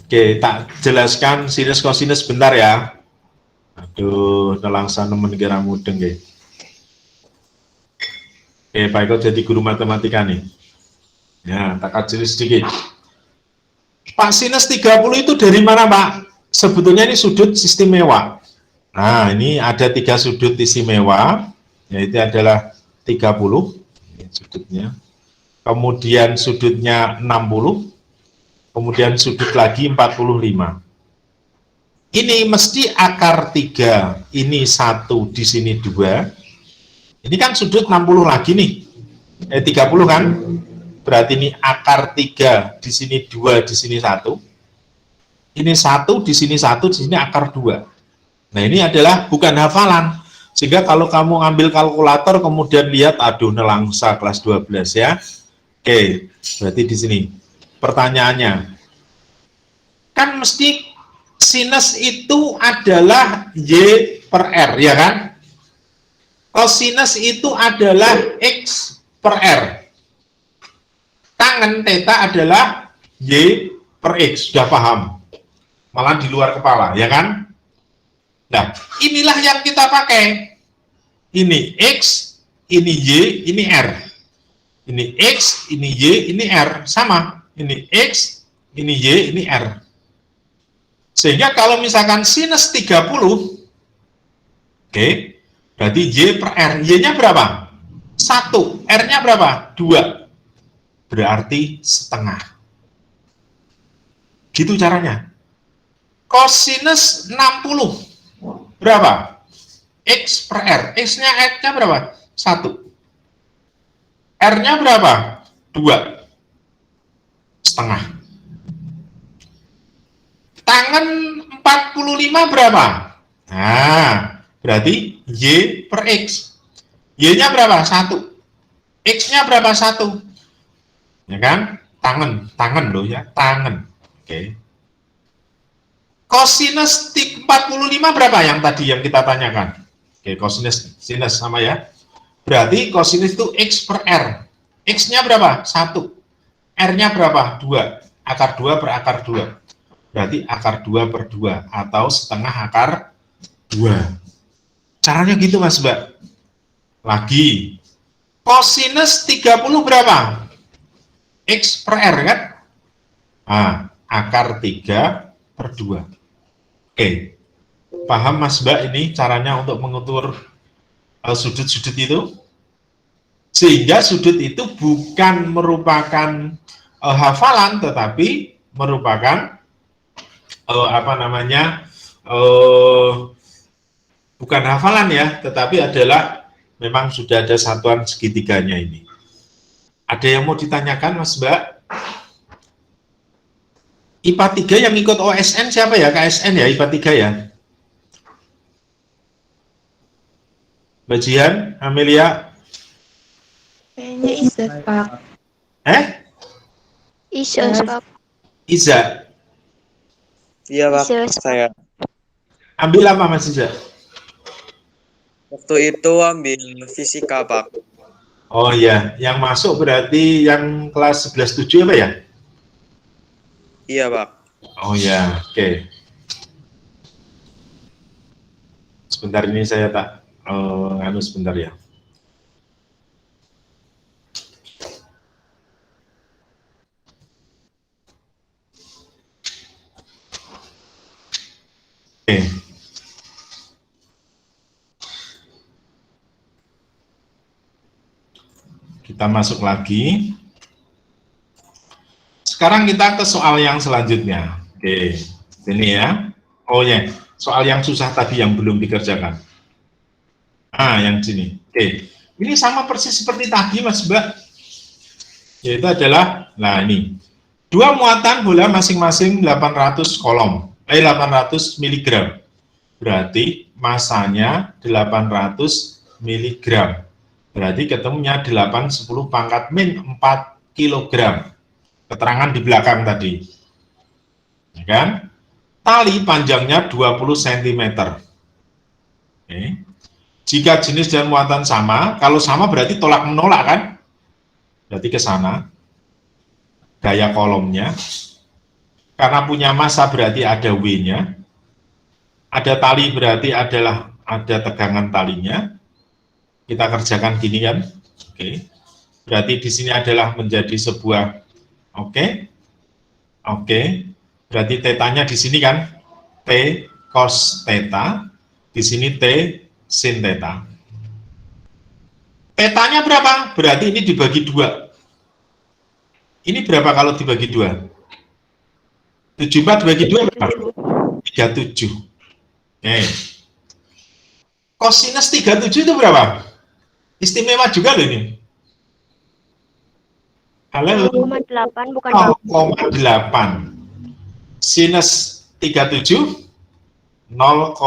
Oke, tak jelaskan sinus kosinus bentar ya. Aduh, nelangsa nemen kira mudeng ya. Oke, Pak Eko jadi guru matematika nih. Ya, tak ajari sedikit. Pak, sinus 30 itu dari mana, Pak? Sebetulnya ini sudut istimewa. Nah, ini ada 3 sudut istimewa, yaitu adalah 30 sudutnya. Kemudian sudutnya 60. Kemudian sudut lagi 45. Ini mesti akar 3, ini 1, di sini 2. Ini kan sudut 60 lagi nih. 30 kan? Berarti ini akar 3, di sini 2, di sini 1. Ini 1, di sini 1, di sini akar 2. Nah, ini adalah bukan hafalan. Sehingga kalau kamu ngambil kalkulator kemudian lihat, aduh nelangsa kelas 12 ya. Oke, berarti di sini. Pertanyaannya, kan mesti sinus itu adalah Y per R, ya kan? Kosinus itu adalah X per R. Tangan theta adalah Y per X, sudah paham? Malah di luar kepala, ya kan? Nah, inilah yang kita pakai. Ini X, ini Y, ini R. Ini X, ini Y, ini R. Sama. Ini X, ini Y, ini R. Sehingga kalau misalkan sinus 30, oke, berarti Y per R. Y-nya berapa? 1. R-nya berapa? 2. Berarti setengah. Gitu caranya. Kosinus 60. Berapa? X per R. X-nya berapa? 1. R-nya berapa? 2. Setengah. Tangan 45 berapa? Nah, berarti Y per X. Y-nya berapa? 1. X-nya berapa? 1. Ya kan? Tangan loh ya, tangan. Oke. Kosinus 45 berapa yang tadi yang kita tanyakan? Oke, kosinus sinus sama ya. Berarti kosinus itu X per R. X-nya berapa? 1. R-nya berapa? 2. Akar 2 per akar 2. Berarti akar 2 per 2. Atau setengah akar 2. Caranya gitu Mas Mbak. Lagi. Kosinus 30 berapa? X per R kan? Nah, akar 3 per 2. Oke. Paham Mas Mbak ini caranya untuk mengukur sudut-sudut itu? Sehingga sudut itu bukan merupakan hafalan, tetapi merupakan bukan hafalan ya, tetapi adalah memang sudah ada satuan segitiganya ini. Ada yang mau ditanyakan Mas Mbak? IPA 3 yang ikut OSN siapa ya? KSN ya, IPA 3 ya? Mbak Jihan, Amelia? Kayaknya Iza, Pak. Iza, Pak. Iza? Iya Pak, Iza. saya. Ambil apa Mas Iza? Waktu itu ambil fisika Pak. Oh iya, yang masuk berarti yang kelas 11-7 apa ya? Iya Pak. Oh ya, oke. Sebentar ini saya tak sebentar ya. Oke. Kita masuk lagi. Sekarang kita ke soal yang selanjutnya. Oke, ini ya. Oh ya, soal yang susah tadi yang belum dikerjakan. Yang sini. Oke, ini sama persis seperti tadi Mas Mbak. Yaitu adalah, nah ini, dua muatan bola masing-masing 800 kolom, 800 mg. Berarti masanya 800 mg. Berarti ketemunya 8, 10 pangkat min 4 kg. Keterangan di belakang tadi. Ya kan? Tali panjangnya 20 cm. Oke. Jika jenis dan muatan sama, kalau sama berarti tolak menolak kan? Berarti ke sana. Gaya kolomnya. Karena punya massa berarti ada W-nya. Ada tali berarti ada tegangan talinya. Kita kerjakan gini kan? Oke. Berarti di sini adalah menjadi sebuah oke. Berarti tetanya di sini kan T cos theta, di sini T sin theta. Tetanya berapa? Berarti ini dibagi 2. Ini berapa kalau dibagi 2? 74 dibagi 2 berapa? 37. Oke. Kosinus 37 itu berapa? Istimewa juga loh ini. Halo. 0,8 bukan 0,8. Sinus 37 0,6.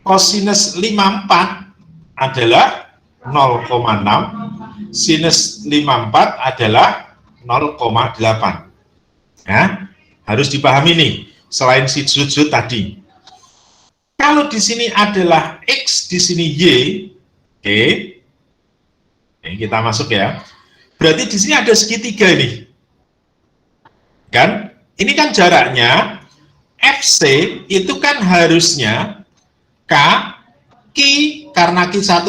Kosinus 54 adalah 0,6. Sinus 54 adalah 0,8. Ya, harus dipahami nih, selain sudut tadi. Kalau di sini adalah X, di sini Y, oke. Kita masuk ya. Berarti di sini ada segitiga ini. Kan? Ini kan jaraknya FC itu kan harusnya K karena Q1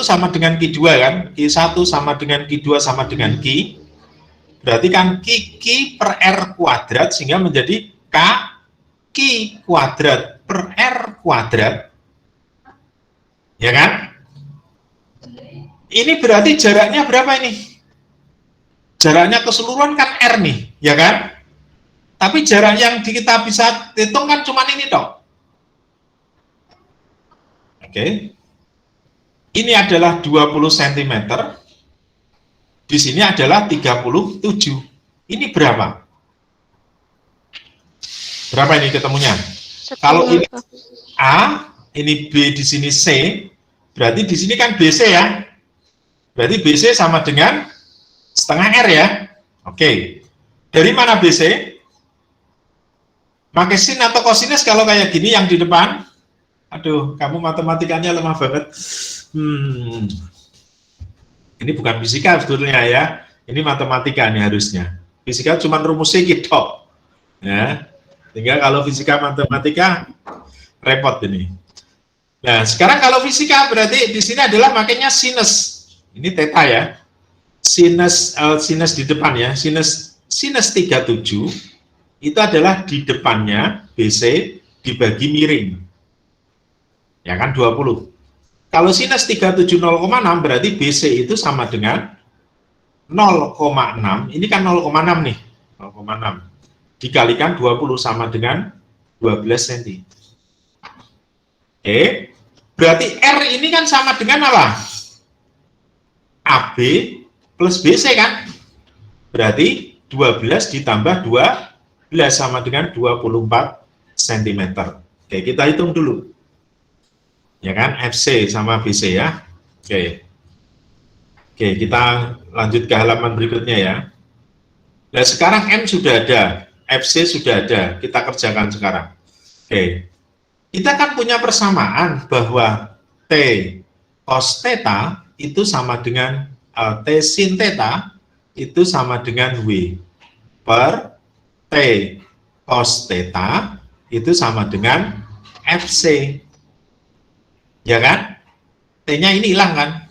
sama dengan Q2 kan, Q1 sama dengan Q2 sama dengan Q, berarti kan Q per R kuadrat, sehingga menjadi Q kuadrat per R kuadrat, ya kan? Ini berarti jaraknya berapa ini? Jaraknya keseluruhan kan R nih, ya kan? Tapi jarak yang kita bisa hitung kan cuma ini toh. Oke. Ini adalah 20 cm. Di sini adalah 37. Ini berapa? Berapa ini ketemunya? Kalau ini A, ini B, di sini C, berarti di sini kan BC ya. Berarti BC sama dengan setengah R ya. Oke. Dari mana BC? Pakai sin atau kosinus kalau kayak gini yang di depan. Aduh, kamu matematikanya lemah banget. Ini bukan fisika sebetulnya ya. Ini matematika nih harusnya. Fisika cuma rumusnya gitu. Ya. Sehingga kalau fisika matematika repot ini. Nah, sekarang kalau fisika berarti di sini adalah makanya sinus. Ini theta ya. Sinus di depan ya. Sinus 37 itu adalah di depannya BC dibagi miring. Ya kan 20. Kalau sinus 37 0,6 berarti BC itu sama dengan 0,6. Ini kan 0,6 nih. 0,6 dikalikan 20 sama dengan 12 cm. Oke. Berarti R ini kan sama dengan apa? AB plus BC kan? Berarti 12 ditambah 12 sama dengan 24 cm. Oke, kita hitung dulu. Ya kan, FC sama BC ya. Oke. Oke, kita lanjut ke halaman berikutnya ya. Nah, sekarang M sudah ada, FC sudah ada. Kita kerjakan sekarang. Oke. Kita kan punya persamaan bahwa T cos theta itu sama dengan T sin theta itu sama dengan W per T cos theta itu sama dengan FC. Ya kan? T-nya ini hilang kan?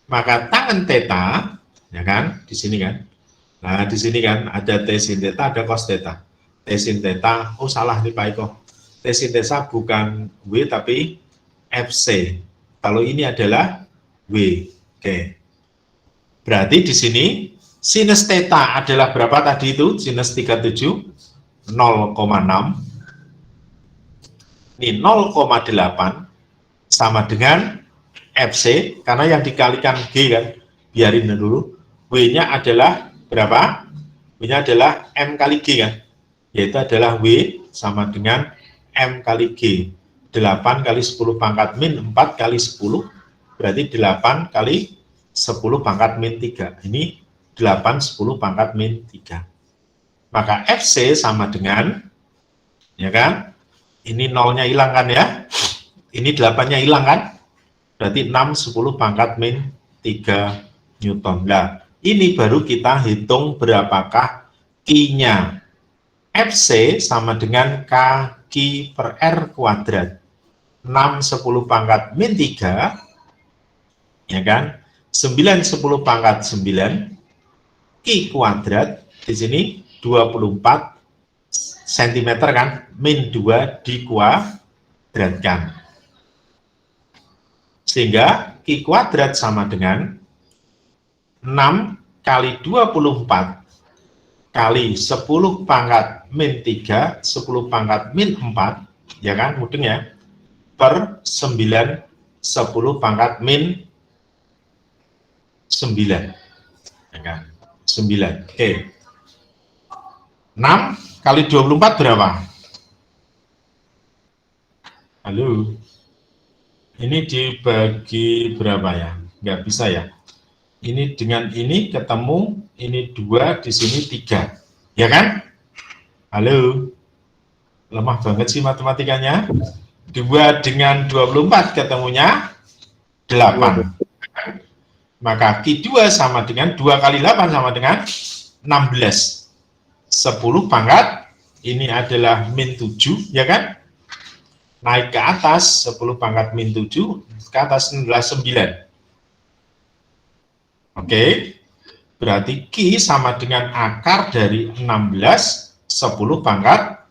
Maka tangen theta, ya kan? Di sini kan? Nah, di sini kan ada T sin theta, ada cos theta. T sin theta, oh salah nih Pak Eko. T sin theta bukan W tapi FC. Kalau ini adalah W. Oke. Berarti di sini sinus theta adalah berapa tadi itu? Sinus 37 0,6. Ini 0,8 sama dengan FC, karena yang dikalikan G kan, biarin dulu. W-nya adalah berapa? W-nya adalah M kali G kan, yaitu adalah W sama dengan M kali G. 8 kali 10 pangkat min 4 kali 10, berarti 8 kali 10 pangkat min 3. Ini 8 10 pangkat min 3. Maka FC sama dengan, ya kan, ini nolnya hilang kan ya, ini 8-nya hilang kan, berarti 6 10 pangkat min 3 Newton. Nah, ini baru kita hitung berapakah Q-nya. FC sama dengan K per R kuadrat. 6 10 pangkat min 3, ya kan, 9 10 pangkat 9, Q kuadrat, di sini 24 cm kan, min 2 dikuadratkan. Sehingga Q kuadrat sama dengan 6 kali 24 kali 10 pangkat min 3, 10 pangkat min 4, ya kan, mudeng ya, per 9 10 pangkat min 9, ya kan, 9. Oke. 6 kali 24 berapa? Halo. Ini dibagi berapa ya? Nggak bisa ya. Ini dengan ini ketemu, ini 2, di sini 3. Ya kan? Halo. Lemah banget sih matematikanya. 2 dengan 24 ketemunya 8. Maka Q2 sama dengan 2 kali 8 sama dengan 16. 10 pangkat, ini adalah min 7, ya kan? naik ke atas 10 pangkat min 7 ke atas adalah 9. Oke, berarti Q sama dengan akar dari 16 10 pangkat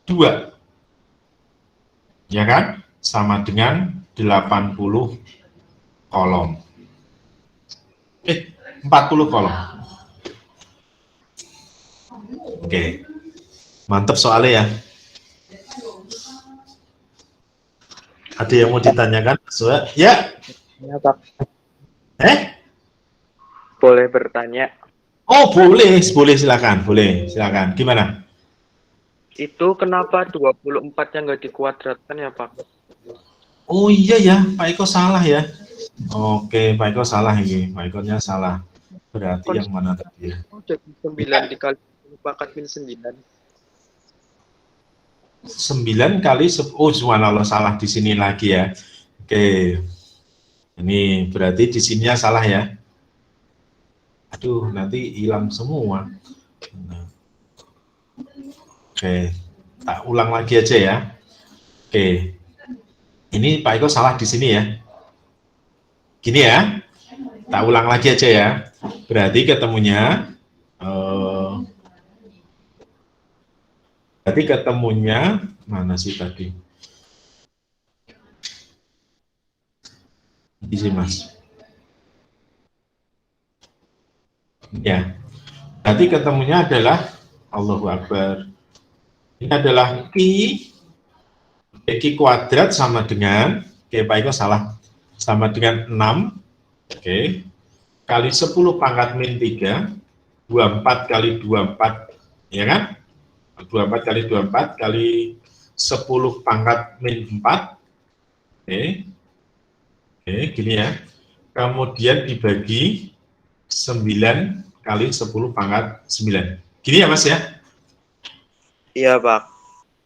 2. Ya kan? Sama dengan 80 kolom. 40 kolom. Oke. Mantap soalnya ya. Ada yang mau ditanyakan? Ya. Ya, Pak. Boleh bertanya. Oh, boleh silakan, boleh, silakan. Gimana? Itu kenapa 24-nya nggak dikuadratkan ya, Pak? Oh iya ya, Pak Eko salah ya. Oke, Pak Eko salah ini. Pak Eko-nya salah. Berarti yang mana tadi ya? 9 dikali 10 pangkat min 9. 9 kali oh subhanallah, salah di sini lagi ya. Oke. Ini berarti di sininya salah ya. Aduh, nanti hilang semua. Oke. Tak ulang lagi aja ya. Oke. Ini Pak Eko salah di sini ya. Gini ya. Tak ulang lagi aja ya. Berarti ketemunya mana sih tadi? Di sini Mas. Ya. Berarti ketemunya adalah Allahu Akbar. Ini adalah Q kuadrat sama dengan, oke Pak Eko salah, sama dengan 6, oke, kali 10 pangkat min 3, 24 kali 24, ya kan? 24 kali 24 kali 10 pangkat min 4, oke, gini ya. Kemudian dibagi 9 kali 10 pangkat 9. Gini ya Mas ya? Iya, Pak.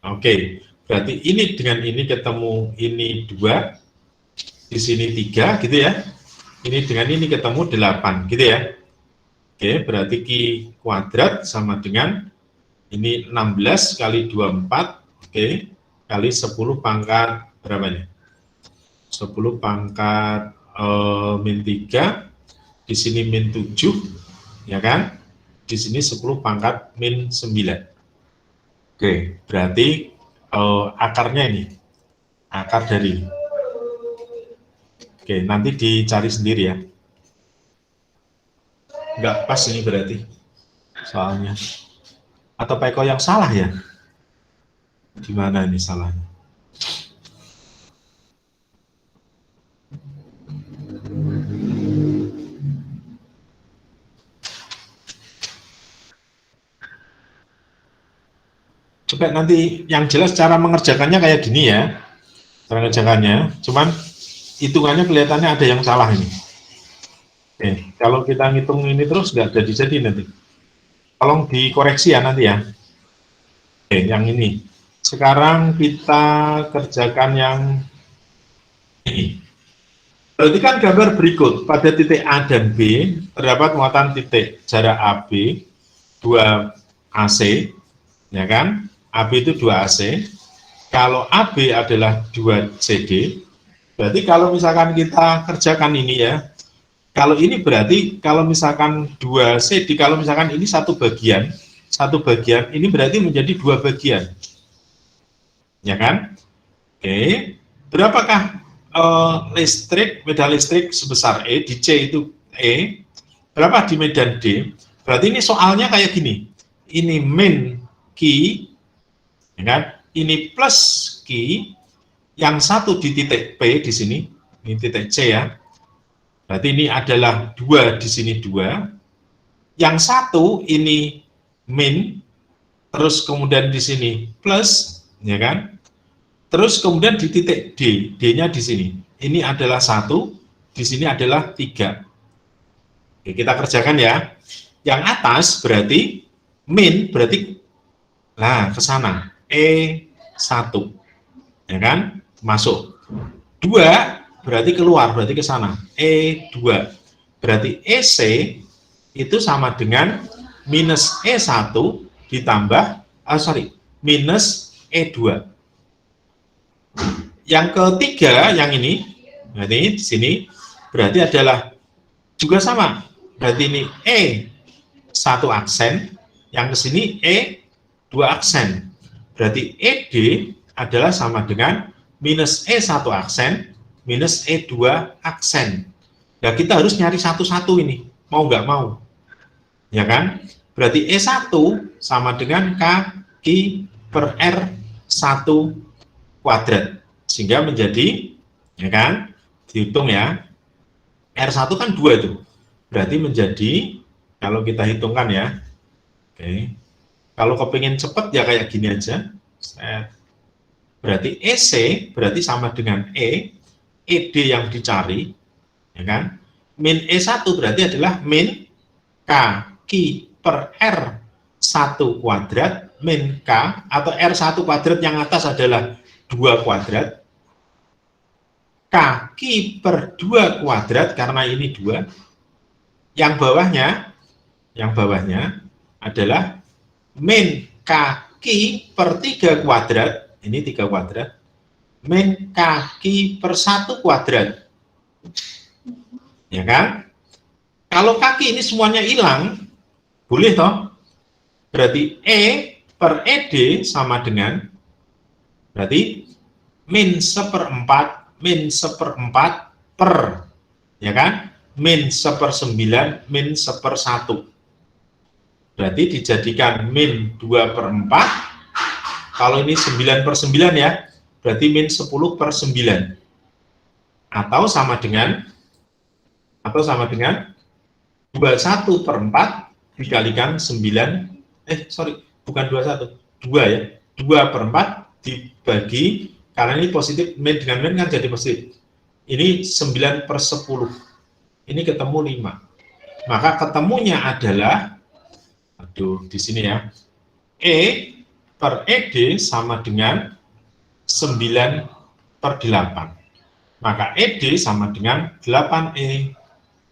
Oke, berarti ini dengan ini ketemu ini 2, di sini 3 gitu ya. Ini dengan ini ketemu 8 gitu ya. Oke, berarti Q kuadrat sama dengan ini 16 kali 24, oke, kali 10 pangkat berapa nih? 10 pangkat min 3, di sini min 7, ya kan? Di sini 10 pangkat min 9. Oke, berarti akarnya ini, akar dari, oke, nanti dicari sendiri ya. Nggak pas ini berarti, soalnya. Atau Pak Eko yang salah ya? Gimana ini salahnya? Coba nanti yang jelas cara mengerjakannya kayak gini ya. Cara mengerjakannya, cuman hitungannya kelihatannya ada yang salah ini. Oke, kalau kita ngitung ini terus nggak jadi nanti. Tolong dikoreksi ya nanti ya. Oke, yang ini. Sekarang kita kerjakan yang ini. Berarti kan gambar berikut, pada titik A dan B terdapat muatan titik jarak AB 2 AC, ya kan? AB itu 2 AC. Kalau AB adalah 2 CD, berarti kalau misalkan kita kerjakan ini ya, kalau ini berarti kalau misalkan 2 CD, kalau misalkan ini satu bagian, ini berarti menjadi 2 bagian, ya kan? Oke, berapakah medan listrik sebesar E, di C itu E, berapa di medan D? Berarti ini soalnya kayak gini, ini min Q, ya kan? Ini plus Q, yang satu di titik P di sini, ini titik C ya. Berarti ini adalah 2 di sini 2. Yang satu ini min, terus kemudian di sini plus, ya kan? Terus kemudian di titik D, D-nya di sini. Ini adalah 1, di sini adalah 3. Oke, kita kerjakan ya. Yang atas berarti min, berarti nah ke sana E1, ya kan? Masuk. 2 berarti keluar, berarti ke sana E2. Berarti EC itu sama dengan minus E1 ditambah minus E2. yang ketiga, yang ini, berarti di sini berarti adalah juga sama. Berarti ini E satu aksen, yang ke sini E dua aksen. Berarti ED adalah sama dengan minus E satu aksen minus E dua aksen. Nah, kita harus nyari satu-satu ini, mau nggak mau, ya kan? Berarti E1 sama dengan K per R1 kuadrat, sehingga menjadi, ya kan, dihitung ya, R1 kan 2 itu, berarti menjadi, kalau kita hitungkan ya, oke, kalau kepingin cepet ya kayak gini aja, berarti EC berarti sama dengan ED yang dicari, ya kan, min E1 berarti adalah min K per R1 kuadrat min K, atau R1 kuadrat yang atas adalah 2 kuadrat, K per 2 kuadrat karena ini 2, yang bawahnya adalah min K per 3 kuadrat, ini 3 kuadrat, min K per 1 kuadrat, ya kan? Kalau kaki ini semuanya hilang, boleh toh? Berarti E per ED sama dengan, berarti min 1/4 per, ya kan? Min 1/9 min 1/1. Berarti dijadikan min 2/4. Kalau ini 9/9 ya, berarti min 10/9. Atau sama dengan 21/4 dikalikan 9, bukan 21, 2 ya, 2/4 dibagi, karena ini positif, min dengan min kan jadi positif, ini 9/10, ini ketemu 5, maka ketemunya adalah, di sini ya, E per ED sama dengan 9/8, maka ED sama dengan 8E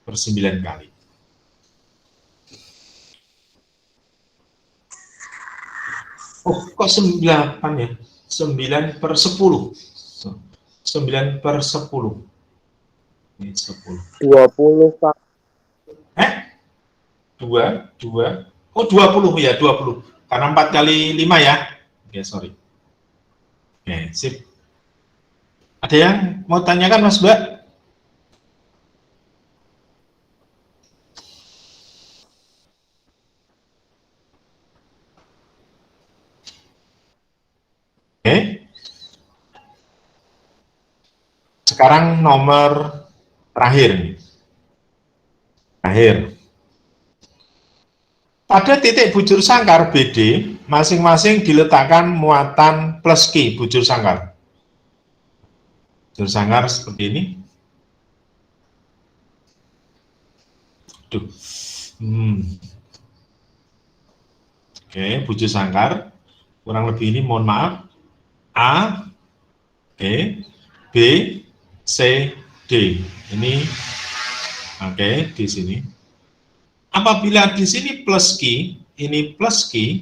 per 9 kali. Oh, kok 9 ya? 9/10. 9/10. Ini 10. 20, Pak. 2. Oh, 20 ya, 20. Karena 4 kali 5 ya. Oke, sorry. Oke, sip. Ada yang mau tanyakan, Mas Mbak? Oke. Sekarang nomor terakhir. Pada titik bujur sangkar BD, masing-masing diletakkan muatan plus Q bujur sangkar. Bujur sangkar seperti ini. Oke, bujur sangkar. Kurang lebih ini, mohon maaf. A, B, C, D. Ini, di sini. Apabila di sini plus Q, ini plus Q,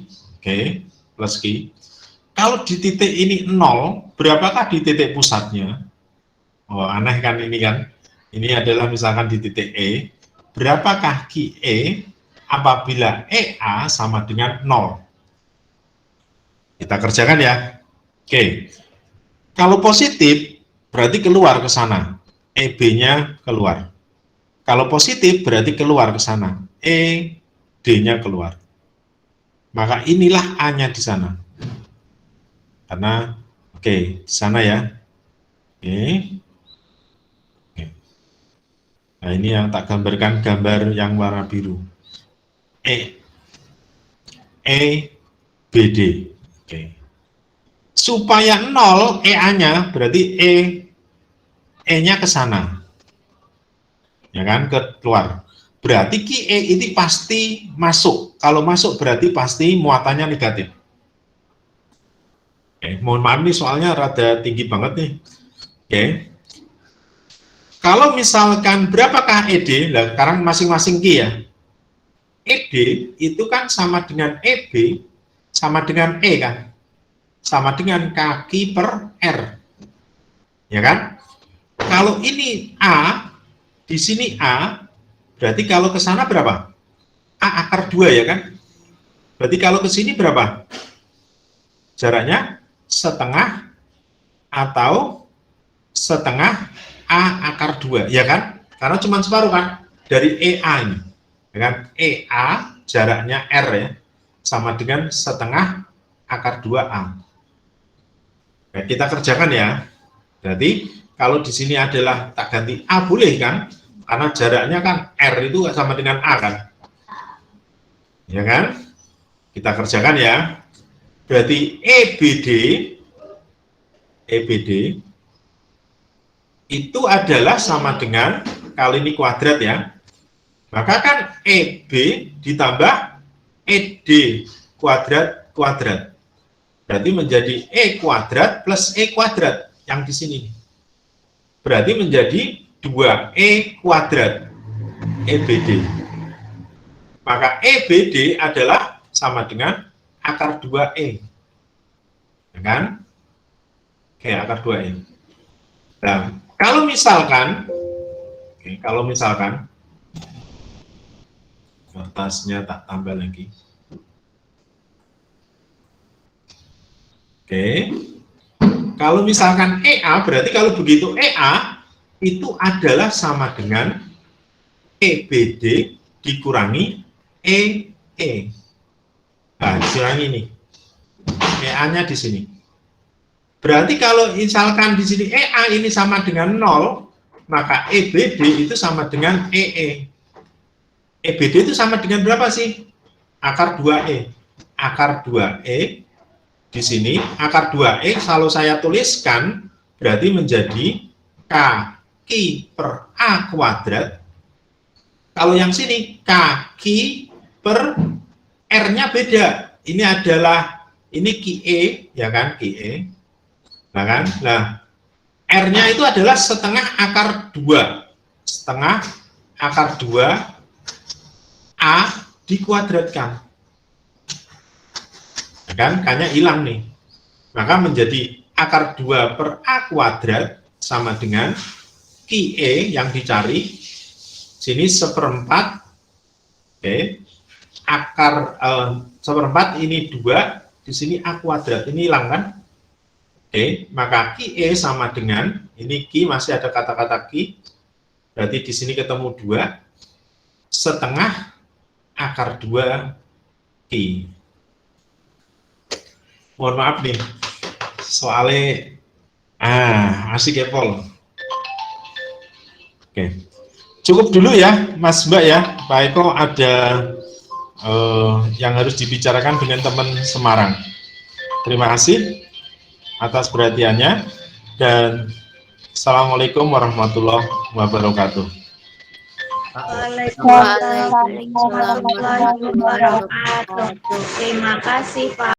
plus Q. Kalau di titik ini 0, berapakah di titik pusatnya? Oh, aneh kan ini kan? Ini adalah misalkan di titik E. Berapakah QE apabila EA sama dengan 0? Kita kerjakan ya. Oke. Kalau positif, berarti keluar ke sana. EB-nya keluar. Kalau positif, berarti keluar ke sana. D-nya keluar. Maka inilah A-nya di sana. Karena, di sana ya. Nah, ini yang tak gambarkan, gambar yang warna biru. BD. Supaya 0 EA-nya berarti E-nya ke sana. Ya kan, keluar. Berarti QE ini pasti masuk. Kalau masuk berarti pasti muatannya negatif. Mohon maaf nih soalnya rada tinggi banget nih. Kalau misalkan berapakah ED? Nah, sekarang masing-masing Q ya. ED itu kan sama dengan EB, sama dengan E kan, sama dengan kaki per R. ya kan? Kalau ini A, di sini A, berarti kalau ke sana berapa? A akar 2 ya kan? Berarti kalau ke sini berapa? Jaraknya setengah atau setengah A akar 2, ya kan? Karena cuma separuh kan? Dari EA ini, ya kan? EA jaraknya R ya, sama dengan setengah akar 2A. Nah, kita kerjakan ya. Berarti kalau di sini adalah tak ganti A boleh kan? Karena jaraknya kan R itu sama dengan A kan? Ya kan? Kita kerjakan ya. Berarti EBD itu adalah sama dengan, kali ini kuadrat ya. Maka kan EB ditambah ED kuadrat. Berarti menjadi E kuadrat plus E kuadrat yang di sini. Berarti menjadi 2E kuadrat EBD. Maka EBD adalah sama dengan akar 2E. Ya kan? Oke, akar 2E. Nah, kalau misalkan kertasnya tak tambah lagi. Oke, kalau misalkan EA, berarti kalau begitu EA itu adalah sama dengan EBD dikurangi EE. Nah, dikurangi ini. EA-nya di sini. Berarti kalau misalkan di sini EA ini sama dengan 0, maka EBD itu sama dengan EE. EBD itu sama dengan berapa sih? Akar 2E. Akar 2E di sini, akar 2E kalau saya tuliskan berarti menjadi Ki per A kuadrat. Kalau yang sini Ki per R-nya beda. Ini adalah, ini Ki ya kan, Ki. Nah kan, nah R-nya itu adalah setengah akar 2. Setengah akar 2 A dikuadratkan. Kan K-nya hilang nih, maka menjadi akar 2 per A kuadrat sama dengan Ki yang dicari sini 1/4, oke, akar 1/4 ini 2, di sini A kuadrat ini hilang kan, oke, maka Ki sama dengan ini Ki masih ada kata-kata Ki, berarti di sini ketemu 2 setengah akar 2 Ki. Mohon maaf nih, soalnya asik ya Pol. Oke, cukup dulu ya Mas Mbak ya. Pak Eko ada yang harus dibicarakan dengan teman Semarang. Terima kasih atas perhatiannya dan Assalamualaikum warahmatullahi wabarakatuh. Waalaikumsalam warahmatullahi wabarakatuh. Terima kasih Pak.